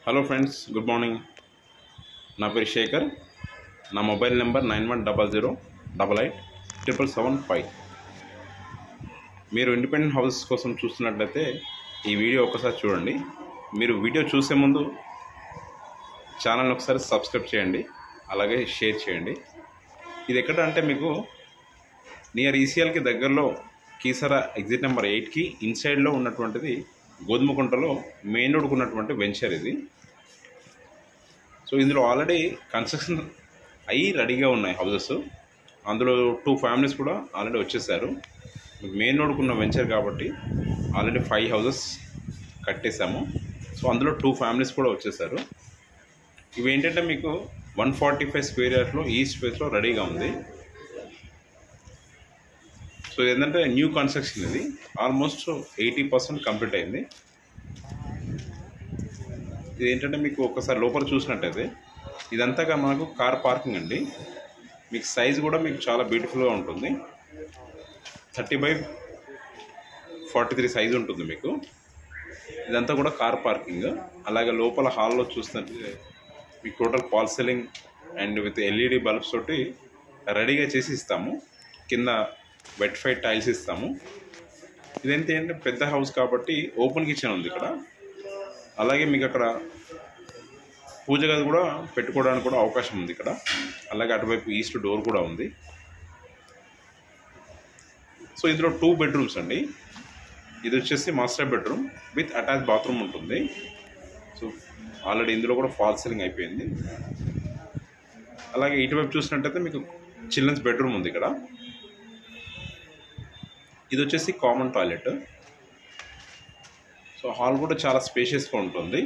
Hello friends, good morning. నా పేరు శేఖర్. నా మొబైల్ నెంబర్ 9100887775. మీరు ఇండిపెండెంట్ హౌసెస్ కోసం చూస్తున్నట్లయితే ఈ వీడియో ఒకసారి చూడండి. మీరు వీడియో చూసే ముందు ఛానల్ని ఒకసారి సబ్స్క్రైబ్ చేయండి, అలాగే షేర్ చేయండి. ఇది ఎక్కడ అంటే మీకు నియర్ ఈసీఎల్కి దగ్గరలో కీసర ఎగ్జిట్ నెంబర్ 8కి ఇన్సైడ్లో ఉన్నటువంటిది గోధుమకుంటలో మెయిన్ రోడ్కు ఉన్నటువంటి వెంచర్ ఇది. సో ఇందులో ఆల్రెడీ కన్స్ట్రక్షన్ అయ్యి రెడీగా ఉన్నాయి హౌసెస్. అందులో 2 ఫ్యామిలీస్ కూడా ఆల్రెడీ వచ్చేసారు. మెయిన్ రోడ్కు ఉన్న వెంచర్ కాబట్టి ఆల్రెడీ 5 హౌసెస్ కట్టేశాము. సో అందులో 2 ఫ్యామిలీస్ కూడా వచ్చేసారు. ఇవి ఏంటంటే మీకు 145 స్క్వేర్ యార్డ్లో ఈస్ట్ ఫేస్లో రెడీగా ఉంది. సో ఏంటంటే న్యూ కన్స్ట్రక్షన్ ఇది. ఆల్మోస్ట్ 80% కంప్లీట్ అయింది. ఇది ఏంటంటే మీకు ఒకసారి లోపల చూసినట్టయితే ఇదంతా మనకు కార్ పార్కింగ్ అండి. మీకు సైజ్ కూడా మీకు చాలా బ్యూటిఫుల్గా ఉంటుంది. 30x43 సైజు ఉంటుంది మీకు. ఇదంతా కూడా కార్ పార్కింగ్. అలాగే లోపల హాల్లో చూసినట్టు మీకు total fall ceiling and with LED bulbs తోటి రెడీగా చేసి ఇస్తాము. కింద వెట్ ఫైట్ టైల్స్ ఇస్తాము. ఇదేంటి పెద్ద హౌస్ కాబట్టి ఓపెన్ కిచెన్ ఉంది ఇక్కడ. అలాగే మీకు అక్కడ పూజ గది కూడా పెట్టుకోవడానికి కూడా అవకాశం ఉంది ఇక్కడ. అలాగే అటువైపు ఈస్ట్ డోర్ కూడా ఉంది. సో ఇందులో 2 బెడ్రూమ్స్ అండి. ఇది వచ్చేసి master bedroom with attach bathroom ఉంటుంది. సో ఆల్రెడీ ఇందులో కూడా ఫాల్ సీలింగ్ అయిపోయింది. అలాగే ఇటువైపు చూసినట్టయితే మీకు చిల్డ్రన్స్ బెడ్రూమ్ ఉంది ఇక్కడ. ఇది వచ్చేసి కామన్ టాయిలెట్. సో హాల్ కూడా చాలా స్పేషియస్గా ఉంటుంది.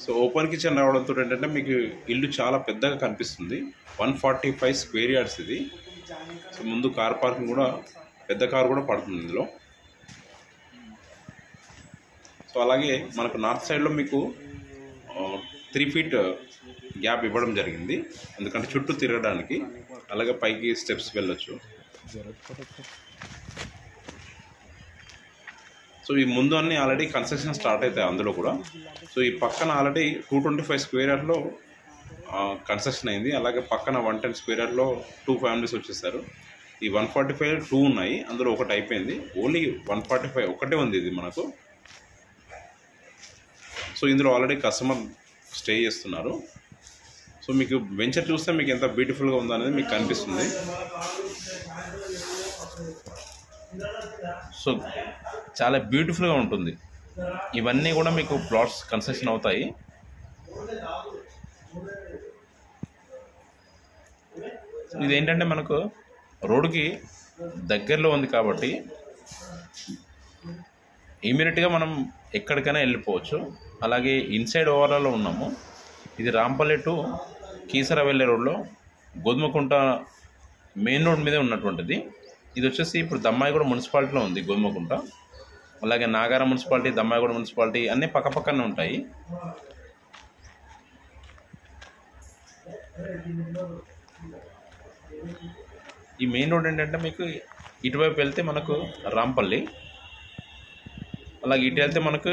సో ఓపెన్ కిచెన్ రావడంతో ఏంటంటే మీకు ఇల్లు చాలా పెద్దగా కనిపిస్తుంది. 145 స్క్వేర్ యార్డ్స్ ఇది. సో ముందు కార్ పార్కింగ్ కూడా పెద్ద కార్ కూడా పడుతుంది ఇందులో. సో అలాగే మనకు నార్త్ సైడ్లో మీకు 3 ఫీట్ గ్యాప్ ఇవ్వడం జరిగింది, ఎందుకంటే చుట్టూ తిరగడానికి. అలాగే పైకి స్టెప్స్ వెళ్ళొచ్చు. సో ఈ ముందు అన్నీ ఆల్రెడీ కన్స్ట్రక్షన్ స్టార్ట్ అవుతాయి అందులో కూడా. సో ఈ పక్కన ఆల్రెడీ 225 స్క్వేర్ యార్డ్లో కన్స్ట్రక్షన్ అయింది. అలాగే పక్కన 110 స్క్వేర్ యార్డ్లో 2 ఫ్యామిలీస్ వచ్చేసారు. ఈ 145 2 ఉన్నాయి, అందులో ఒకటి అయిపోయింది. ఓన్లీ 145 ఒకటే ఉంది ఇది మనకు. సో ఇందులో ఆల్రెడీ కస్టమర్ స్టే చేస్తున్నారు. సో మీకు వెంచర్ చూస్తే మీకు ఎంత బ్యూటిఫుల్గా ఉందో అనేది మీకు కనిపిస్తుంది. సో చాలా బ్యూటిఫుల్గా ఉంటుంది. ఇవన్నీ కూడా మీకు ప్లాట్స్ కన్స్ట్రక్షన్ అవుతాయి. ఇదేంటంటే మనకు రోడ్డుకి దగ్గరలో ఉంది కాబట్టి ఇమీడియట్గా మనం ఎక్కడికైనా వెళ్ళిపోవచ్చు. అలాగే ఇన్సైడ్ ఓవరాల్లో ఉన్నాము. ఇది రాంపల్లి టు కీసర వెళ్ళే రోడ్లో గోధుమకుంట మెయిన్ రోడ్ మీదే ఉన్నటువంటిది. ఇది వచ్చేసి ఇప్పుడు దమ్మాయిగూడ మున్సిపాలిటీలో ఉంది గోధుమకుంట. అలాగే నాగారం మున్సిపాలిటీ, దమ్మాయిగూడ మున్సిపాలిటీ అన్నీ పక్కపక్కనే ఉంటాయి. ఈ మెయిన్ రోడ్ ఏంటంటే మీకు ఇటువైపు వెళ్తే మనకు రాంపల్లి, అలాగే ఇటు వెళ్తే మనకు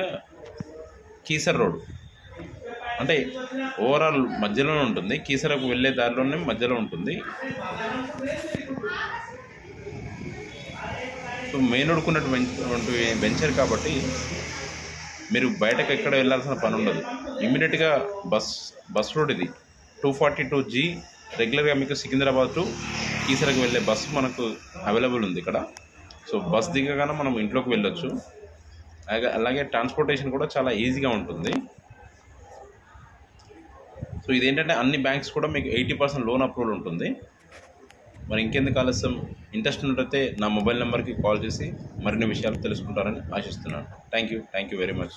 కీసర రోడ్. అంటే ఓవరాల్ మధ్యలోనే ఉంటుంది. కీసరకు వెళ్ళే దారిలోనే మధ్యలో ఉంటుంది. సో మెయిన్ రోడ్కున్నటువంటి వెంచర్ కాబట్టి మీరు బయటకు ఎక్కడ వెళ్ళాల్సిన పని ఉండదు. ఇమ్మీడియట్గా బస్ రోడ్ ఇది 242G రెగ్యులర్గా మీకు సికింద్రాబాద్ టు కీసరకు వెళ్ళే బస్సు మనకు అవైలబుల్ ఉంది ఇక్కడ. సో బస్ దిగగానే మనం ఇంట్లోకి వెళ్ళొచ్చు. అలాగే ట్రాన్స్పోర్టేషన్ కూడా చాలా ఈజీగా ఉంటుంది. సో ఇదేంటంటే అన్ని బ్యాంక్స్ కూడా మీకు 80% లోన్ అప్రూవల్ ఉంటుంది. మరి ఇంకెందుకు ఆలస్యం? ఇంట్రెస్ట్ ఉన్నట్టయితే నా మొబైల్ నెంబర్కి కాల్ చేసి మరిన్ని విషయాలు తెలుసుకుంటారని ఆశిస్తున్నాను. Thank you very much.